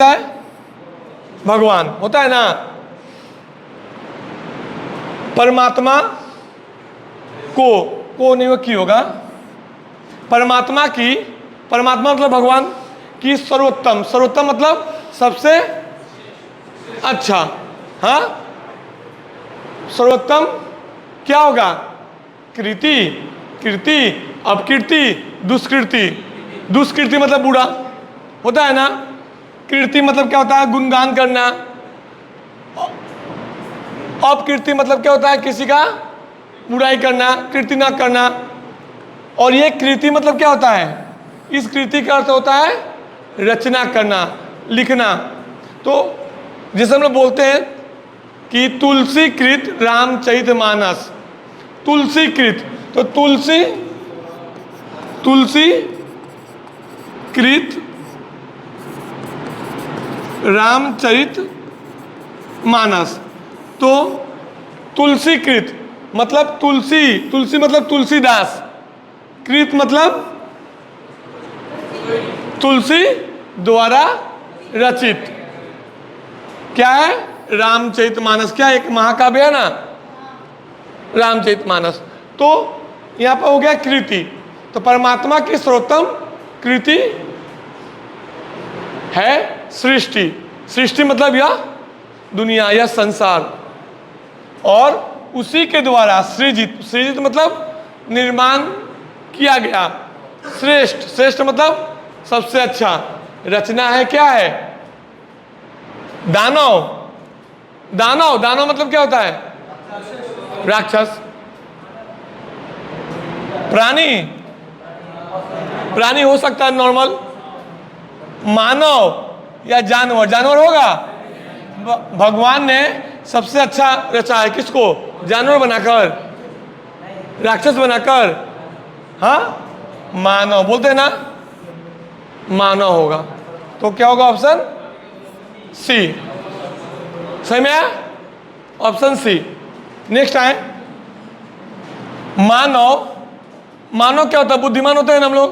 है भगवान होता है ना। परमात्मा को नहीं, वो की होगा। परमात्मा की, परमात्मा मतलब भगवान की सर्वोत्तम, सर्वोत्तम मतलब सबसे अच्छा। हाँ, सर्वोत्तम क्या होगा? कृति, कीर्ति, अपकीर्ति, दुष्कृति। दुष्कृति मतलब बुरा होता है ना। कीर्ति मतलब क्या होता है? गुणगान करना। अपकीर्ति मतलब क्या होता है? किसी का बुराई करना, कीर्ति ना करना। और ये कृति मतलब क्या होता है? इस कृति का अर्थ होता है रचना करना, लिखना। तो जैसे हम लोग बोलते हैं कि तुलसी कृत रामचरितमानस, तुलसी कृत, तो तुलसी, तुलसी कृत रामचरित मानस। तो तुलसीकृत मतलब तुलसी, तुलसी मतलब तुलसीदास, कृत मतलब तुलसी द्वारा रचित। क्या है? रामचरितमानस। क्या एक महाकाव्य है ना, रामचरितमानस। तो यहां पर हो गया कृति। तो परमात्मा की सर्वोत्तम कृति है सृष्टि। सृष्टि मतलब यह दुनिया, यह संसार, और उसी के द्वारा सृजित। सृजित मतलब निर्माण किया गया। श्रेष्ठ, श्रेष्ठ मतलब सबसे अच्छा। रचना है, क्या है? दानव। दानव, दानव मतलब क्या होता है? राक्षस। प्राणी, प्राणी हो सकता है नॉर्मल। मानव या जानवर, जानवर होगा। भगवान ने सबसे अच्छा रचा है किसको? जानवर बनाकर, राक्षस बनाकर। हाँ, मानव बोलते हैं ना, मानव होगा। तो क्या होगा? ऑप्शन सी सही में है, ऑप्शन सी। नेक्स्ट आए मानव। मानव क्या होता है? बुद्धिमान होते हैं ना हम लोग।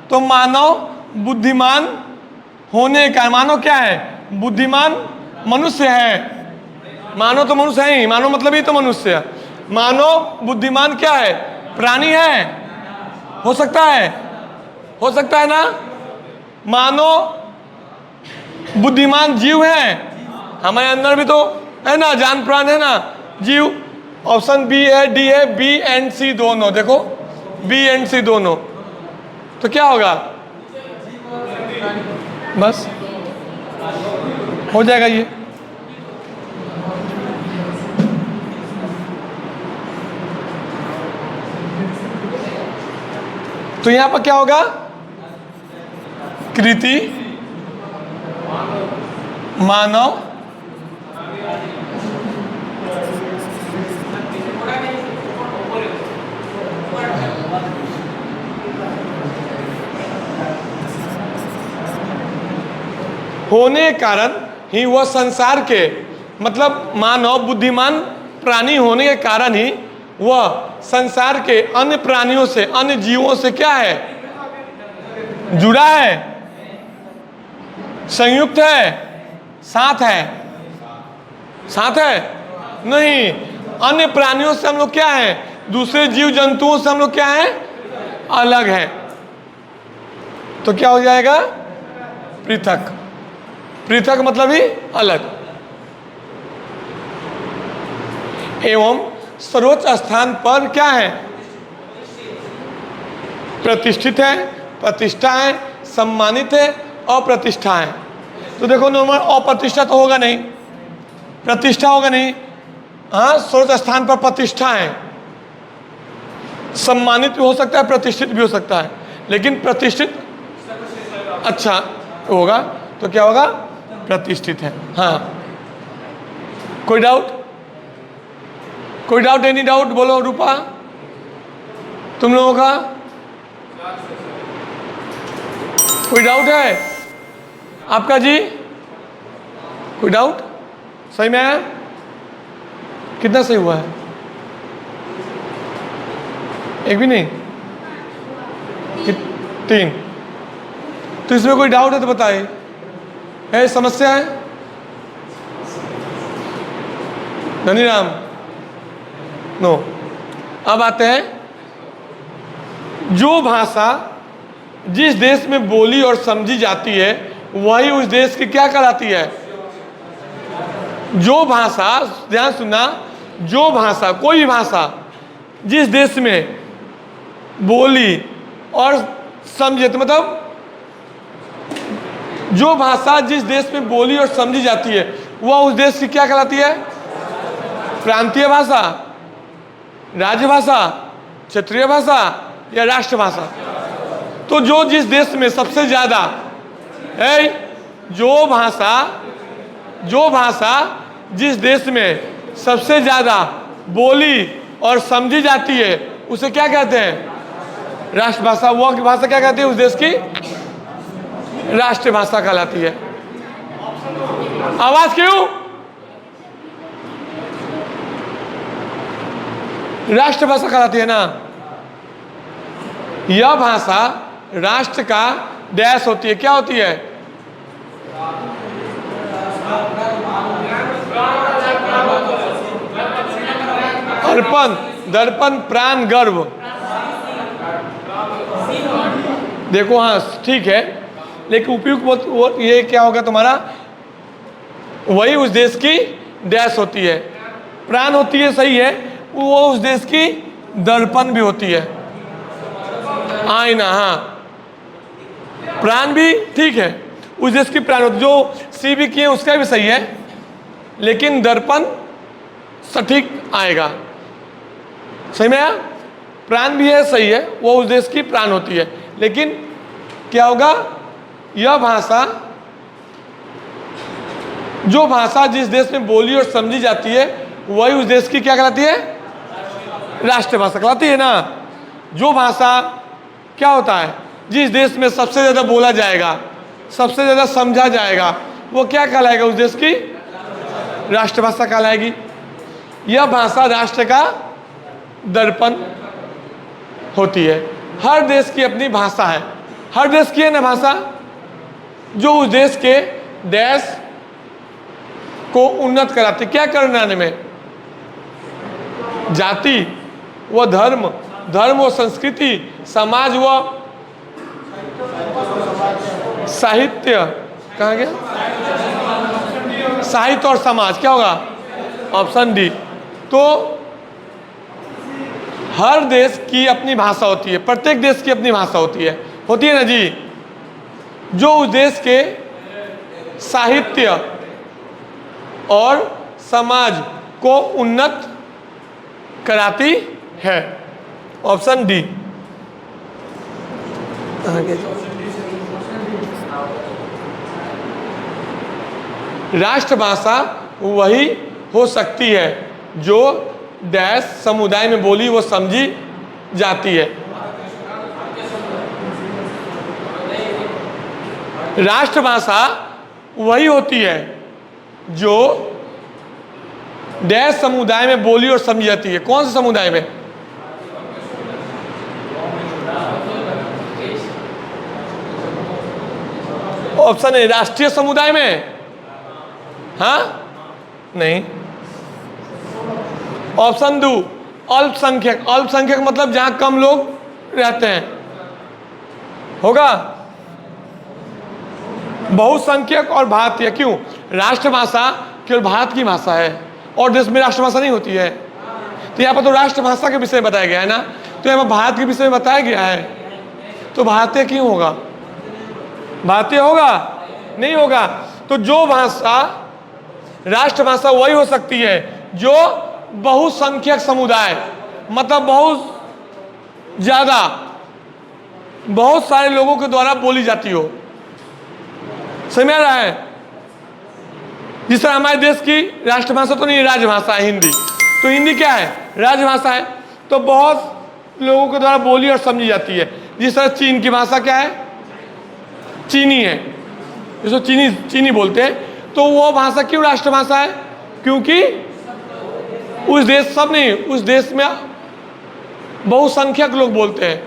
तो मानव बुद्धिमान होने का, मानव क्या है? बुद्धिमान मनुष्य है। मानव तो मनुष्य है ही, मानव मतलब ही तो मनुष्य है। मानव बुद्धिमान क्या है? प्राणी है। हो सकता है, हो सकता है ना। मानव बुद्धिमान जीव है, हमारे अंदर भी तो है ना, जान प्राण है ना, जीव। ऑप्शन बी है, डी है, बी एंड सी दोनों। देखो बी एंड सी दोनों। तो क्या होगा? बस हो जाएगा ये। तो यहां पर क्या होगा? कृति, मानव, होने कारण ही वह संसार के, मतलब मानव बुद्धिमान प्राणी होने के कारण ही वह संसार के अन्य प्राणियों से, अन्य जीवों से क्या है? जुड़ा है, संयुक्त है, साथ है। साथ है नहीं, अन्य प्राणियों से हम लोग क्या है? दूसरे जीव जंतुओं से हम लोग क्या है? अलग है। तो क्या हो जाएगा? पृथक। पृथक मतलब ही अलग। एवं सर्वोच्च स्थान पर क्या है? प्रतिष्ठित है, प्रतिष्ठा है, सम्मानित है, अप्रतिष्ठा है। तो देखो नॉर्मल अप्रतिष्ठा तो होगा नहीं, प्रतिष्ठा होगा नहीं। हाँ, सर्वोच्च स्थान पर प्रतिष्ठा है। सम्मानित भी हो सकता है, प्रतिष्ठित भी हो सकता है, लेकिन प्रतिष्ठित अच्छा होगा। तो क्या होगा? प्रतिष्ठित है। हाँ, कोई डाउट? कोई डाउट? Any doubt? बोलो रूपा, तुम लोगों का कोई डाउट है? आपका जी कोई डाउट? सही में आया? कितना सही हुआ है? एक भी नहीं? 3। तो इसमें कोई डाउट है तो बताइए। है समस्या है धनीराम? नो। अब आते हैं, जो भाषा जिस देश में बोली और समझी जाती है वही उस देश की क्या कहलाती है? जो भाषा, ध्यान सुनना, जो भाषा, कोई भी भाषा जिस देश में बोली और समझे, तो मतलब जो भाषा जिस देश में बोली और समझी जाती है वह उस देश की क्या कहलाती है? प्रांतीय भाषा, राजभाषा, क्षेत्रीय भाषा या राष्ट्रभाषा? तो जो जिस देश में सबसे ज्यादा है, जो भाषा जिस देश में सबसे ज्यादा बोली और समझी जाती है उसे क्या कहते हैं? राष्ट्रभाषा। वह भाषा क्या कहती है? उस देश की राष्ट्रभाषा कहलाती है। आवाज क्यों? राष्ट्रभाषा कहलाती है ना। यह भाषा राष्ट्र का डैश होती है। क्या होती है? अर्पण, दर्पण, प्राण, गर्व। देखो हाँ ठीक है, लेकिन उपयुक्त ये क्या होगा तुम्हारा? वही उस देश की डैश होती है। प्राण होती है, सही है, वो उस देश की दर्पण भी होती है, आईना। हाँ, प्राण भी ठीक है, उस देश की प्राण होती। जो सी भी किए उसका भी सही है, लेकिन दर्पण सटीक आएगा। सही में आया? प्राण भी है, सही है, वो उस देश की प्राण होती है। लेकिन क्या होगा? यह भाषा, जो भाषा जिस देश में बोली और समझी जाती है वही उस देश की क्या कहलाती है? राष्ट्रभाषा कहलाती है ना। जो भाषा क्या होता है? जिस देश में सबसे ज्यादा बोला जाएगा, सबसे ज्यादा समझा जाएगा, वो क्या कहलाएगा? उस देश की राष्ट्रभाषा कहलाएगी। यह भाषा राष्ट्र का दर्पण होती है। हर देश की अपनी भाषा है, हर देश की है ना भाषा, जो उस देश के देश को उन्नत कराती। क्या करने में? जाति व धर्म, धर्म व संस्कृति, समाज व साहित्य। कहाँ गया? साहित्य और समाज। क्या होगा? Option D. तो हर देश की अपनी भाषा होती है, प्रत्येक देश की अपनी भाषा होती है ना जी, जो उस देश के साहित्य और समाज को उन्नत कराती है। Option D. राष्ट्रभाषा वही हो सकती है जो डैश समुदाय में बोली वो समझी जाती है। राष्ट्रभाषा वही होती है जो डैश समुदाय में बोली और समझी जाती है। कौन से समुदाय में? ऑप्शन ए, राष्ट्रीय समुदाय में। हाँ, नहीं। ऑप्शन दो, अल्पसंख्यक। अल्पसंख्यक मतलब जहां कम लोग रहते हैं, होगा। बहुसंख्यक और भारतीय। क्यों? राष्ट्रभाषा केवल भारत की भाषा है और देश में राष्ट्रभाषा नहीं होती है। तो यहाँ पर तो राष्ट्रभाषा के विषय में बताया गया है ना, तो यहाँ पर भारत के विषय में बताया गया है, तो भारतीय क्यों होगा? भारतीय होगा? नहीं होगा। तो जो भाषा राष्ट्रभाषा वही हो सकती है जो बहुसंख्यक समुदाय, मतलब बहुत ज्यादा, बहुत सारे लोगों के द्वारा बोली जाती हो। समझ आ रहा है? जिस तरह हमारे देश की राष्ट्रभाषा तो नहीं, राजभाषा है हिंदी, तो हिंदी क्या है? राजभाषा है, तो बहुत लोगों के द्वारा बोली और समझी जाती है। जिस तरह चीन की भाषा क्या है? चीनी है, जिसको चीनी बोलते हैं। तो वो भाषा क्यों राष्ट्रभाषा है? क्योंकि उस देश, सब नहीं, उस देश में बहुसंख्यक लोग बोलते हैं।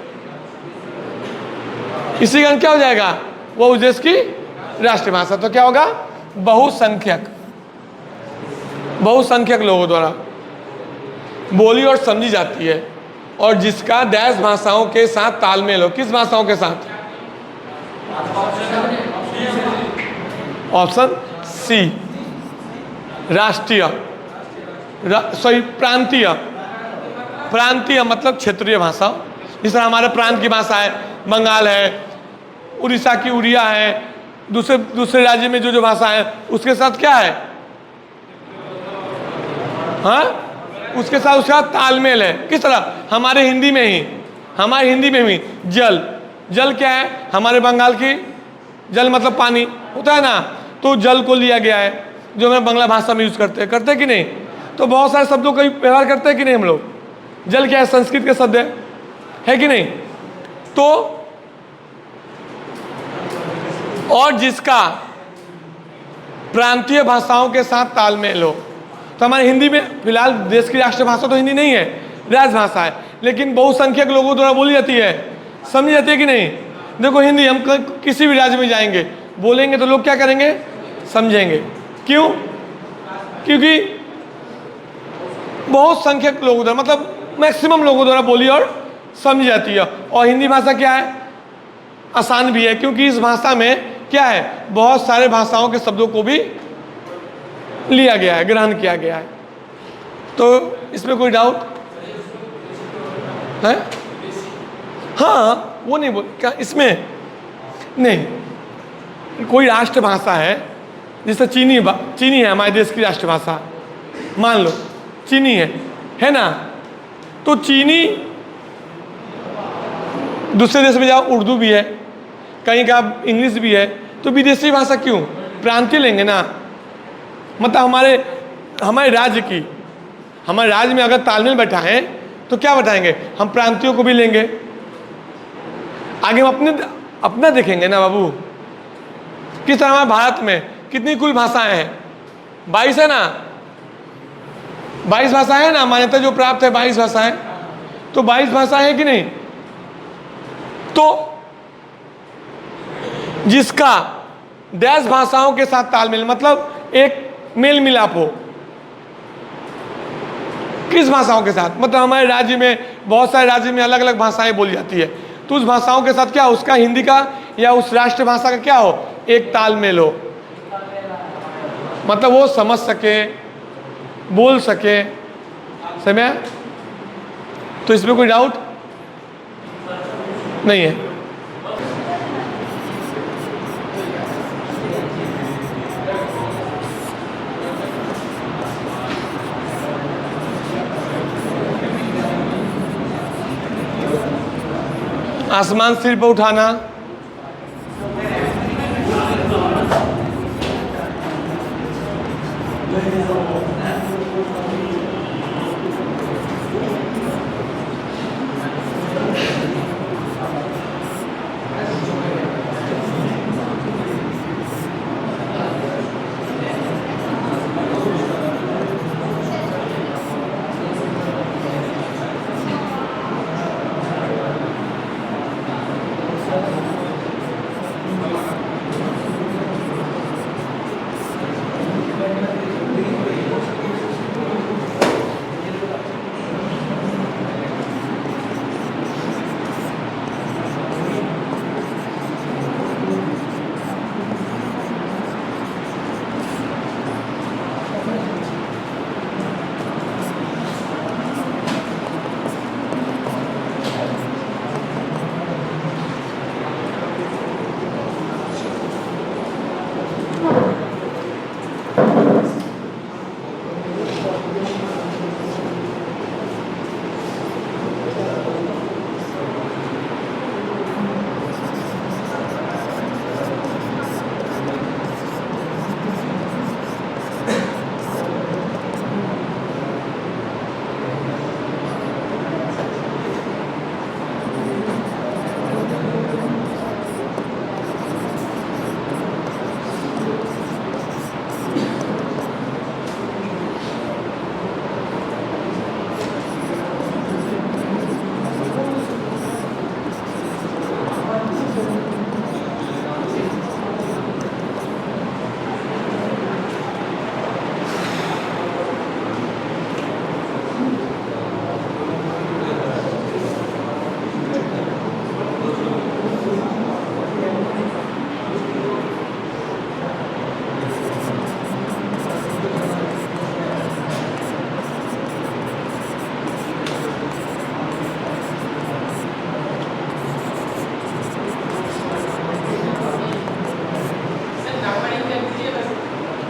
इसी कारण क्या हो जाएगा? वो उस देश की राष्ट्रीय भाषा। तो क्या होगा? बहुसंख्यक, बहुसंख्यक लोगों द्वारा बोली और समझी जाती है, और जिसका देश भाषाओं के साथ तालमेल हो। किस भाषाओं के साथ? ऑप्शन सी, राष्ट्रीय, सॉरी प्रांतीय। प्रांतीय मतलब क्षेत्रीय भाषा। जिस तरह हमारे प्रांत की भाषा है, बंगाल है, उड़ीसा की उड़िया है, दूसरे राज्य में जो भाषा है उसके साथ क्या है? हाँ, उसके साथ उसका तालमेल है। किस तरह? हमारे हिंदी में ही, हमारे हिंदी में भी जल, जल क्या है? हमारे बंगाल की जल मतलब पानी होता है ना, तो जल को लिया गया है जो हम बांग्ला भाषा में यूज करते हैं कि नहीं? तो बहुत सारे शब्दों का व्यवहार करते हैं कि नहीं हम लोग? जल क्या है? संस्कृत के शब्द है कि नहीं? तो और जिसका प्रांतीय भाषाओं के साथ तालमेल हो। तो हमारे हिंदी में फिलहाल देश की राष्ट्रीय भाषा तो हिंदी नहीं है, राजभाषा है, लेकिन बहुसंख्यक लोगों द्वारा बोली जाती है, समझी जाती है कि नहीं? देखो हिंदी हम किसी भी राज्य में जाएंगे, बोलेंगे तो लोग क्या करेंगे? समझेंगे। क्यों? क्योंकि बहुत संख्यक लोगों द्वारा, मतलब मैक्सिमम लोगों द्वारा बोली और समझी जाती है। और हिंदी भाषा क्या है? आसान भी है, क्योंकि इस भाषा में क्या है? बहुत सारे भाषाओं के शब्दों को भी लिया गया है, ग्रहण किया गया है। तो इसमें कोई डाउट है? हाँ, वो नहीं बोल क्या इसमें? नहीं, कोई राष्ट्रभाषा है, जैसे चीनी है हमारे देश की राष्ट्रभाषा, मान लो चीनी है ना? तो चीनी, दूसरे देश में जाओ उर्दू भी है, कहीं का इंग्लिश भी है, तो विदेशी भाषा क्यों? प्रांतीय लेंगे ना। मतलब हमारे राज्य की, हमारे राज्य में अगर तालमेल बैठा है तो क्या बैठाएंगे? हम प्रांतियों को भी लेंगे। आगे हम अपना देखेंगे ना बाबू। किस तरह हमारे भारत में कितनी कुल भाषाएं हैं? 22 है ना? 22 भाषा है ना, मान्यता जो प्राप्त है 22 भाषाएं। तो 22 भाषा है कि नहीं? तो जिसका देश भाषाओं के साथ तालमेल, मतलब एक मेल मिलाप हो। किस भाषाओं के साथ? मतलब हमारे राज्य में, बहुत सारे राज्य में अलग अलग भाषाएं बोली जाती है, तो उस भाषाओं के साथ क्या, उसका हिंदी का या उस राष्ट्र भाषा का क्या हो? एक तालमेल हो। मतलब वो समझ सके, बोल सके। समझ? तो इसमें कोई डाउट नहीं है। आसमान सिर पर उठाना,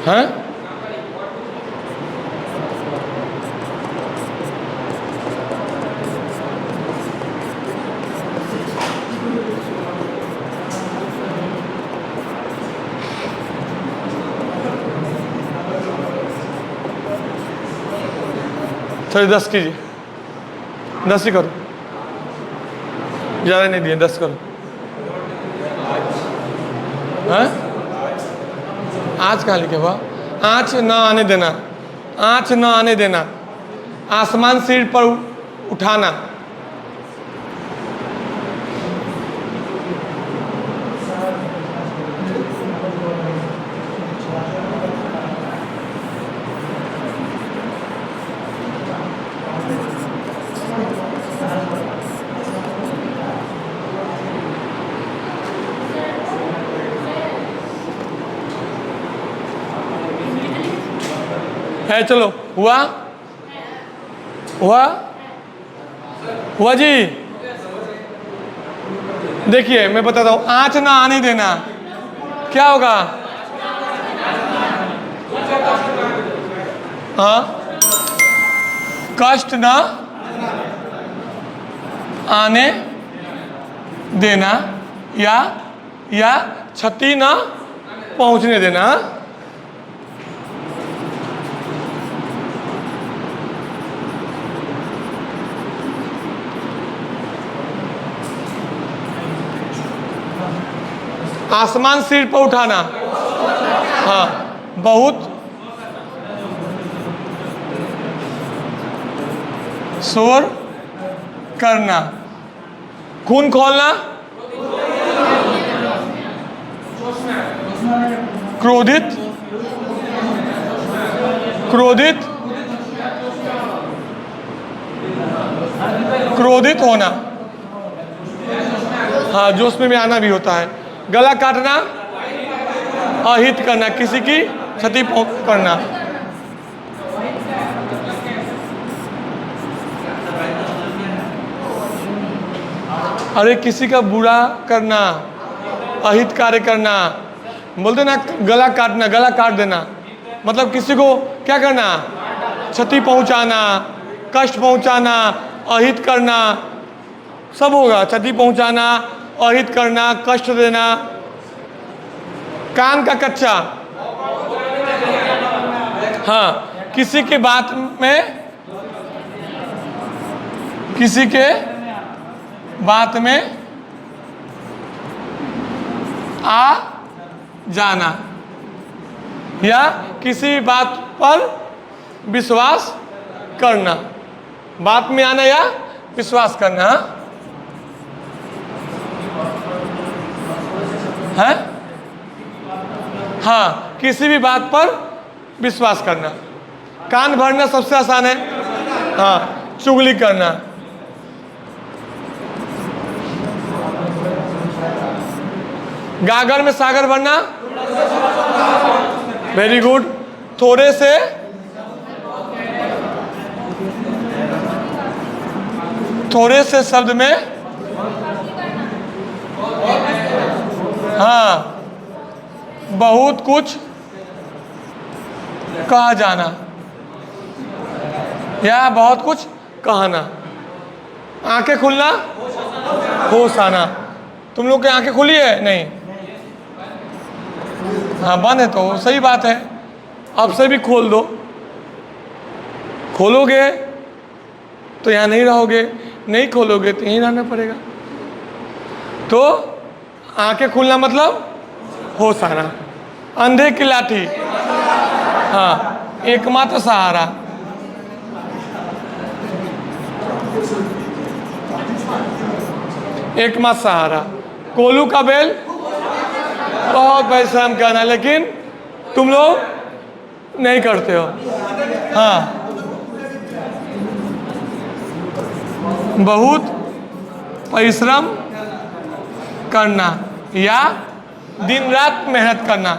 हैं? चलिए 10 कीजिए, 10 ही करो, ज़्यादा नहीं दिए, 10 करो। हैं? आज कहाँ लिखे हुआ? आँच न आने देना, आँच न आने देना, आसमान सिर पर उठाना, है। चलो हुआ, हुआ, हुआ जी। देखिए मैं बताता हूँ, आँच ना आने देना क्या होगा? हाँ, कष्ट ना आने देना या क्षति ना पहुंचने देना। आसमान सिर पर उठाना, हाँ, बहुत शोर करना, खून खौलना, क्रोधित क्रोधित क्रोधित होना, हाँ, जोश में भी आना भी होता है। गला काटना, अहित करना, किसी की क्षति करना। अरे किसी का बुरा करना, अहित कार्य करना, बोलते ना गला काटना, गला काट देना, मतलब किसी को क्या करना? क्षति पहुंचाना, कष्ट पहुंचाना, अहित करना, सब होगा। क्षति पहुंचाना, अहित करना, कष्ट देना। कान का कच्चा, हाँ, किसी के बात में, किसी के बात में आ जाना या किसी बात पर विश्वास करना। बात में आना या विश्वास करना है। हाँ, किसी भी बात पर विश्वास करना। कान भरना सबसे आसान है, हाँ, चुगली करना। गागर में सागर भरना, वेरी गुड। थोड़े से शब्द में, हाँ, बहुत कुछ कहा जाना या बहुत कुछ कहना। आंखें खुलना, होश आना। तुम लोग की आंखें खुली है? नहीं, हाँ, बंद है तो सही बात है, अब से भी खोल दो। खोलोगे तो यहाँ नहीं रहोगे, नहीं खोलोगे तो यहीं रहना पड़ेगा। तो आंखें खुलना मतलब होश आना। अंधे की लाठी, हाँ, एकमात्र सहारा। एकमात्र सहारा। कोल्हू का बैल, बहुत परिश्रम करना, लेकिन तुम लोग नहीं करते हो। हाँ, बहुत परिश्रम करना या दिन रात मेहनत करना।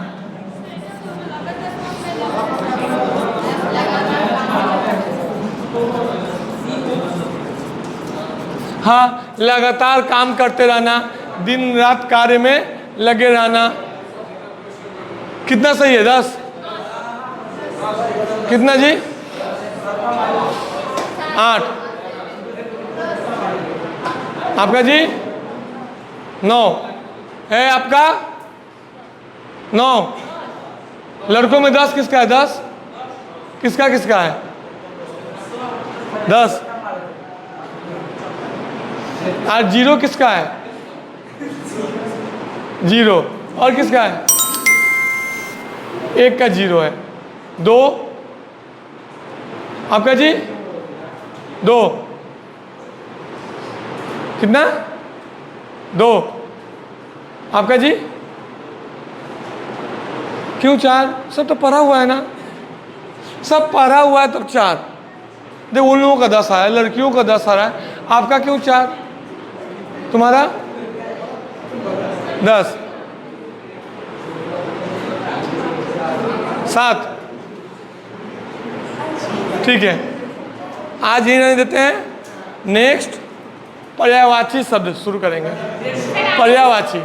हाँ, लगातार काम करते रहना, दिन रात कार्य में लगे रहना। कितना सही है? 10। कितना जी? 8। आपका जी 9 है। आपका 9। लड़कों में 10 किसका है? 10 किसका किसका है? 10। और 0 किसका है? 0। और किसका है? 1 का 0 है। 2 आपका जी 2। कितना? 2 आपका जी। क्यों 4? सब तो पढ़ा हुआ है ना, सब पढ़ा हुआ है तो 4। देखो उन लोगों का 10 आया, लड़कियों का 10 आ रहा है, आपका क्यों 4? तुम्हारा 10। 7। ठीक है, आज ही नहीं देते हैं। नेक्स्ट पर्यायवाची शब्द शुरू करेंगे। पर्यायवाची,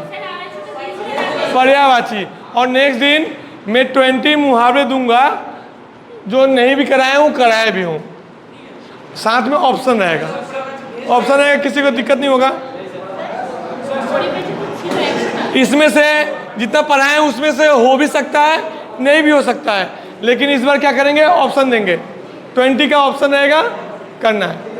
पर्यायवाची। और नेक्स्ट दिन मैं 20 मुहावरे दूंगा, जो नहीं भी कराए हूँ कराए भी हूँ। साथ में ऑप्शन रहेगा, ऑप्शन रहेगा, किसी को दिक्कत नहीं होगा। इसमें से जितना पढ़ाए उसमें से हो भी सकता है, नहीं भी हो सकता है, लेकिन इस बार क्या करेंगे, ऑप्शन देंगे। 20 का ऑप्शन रहेगा, करना है।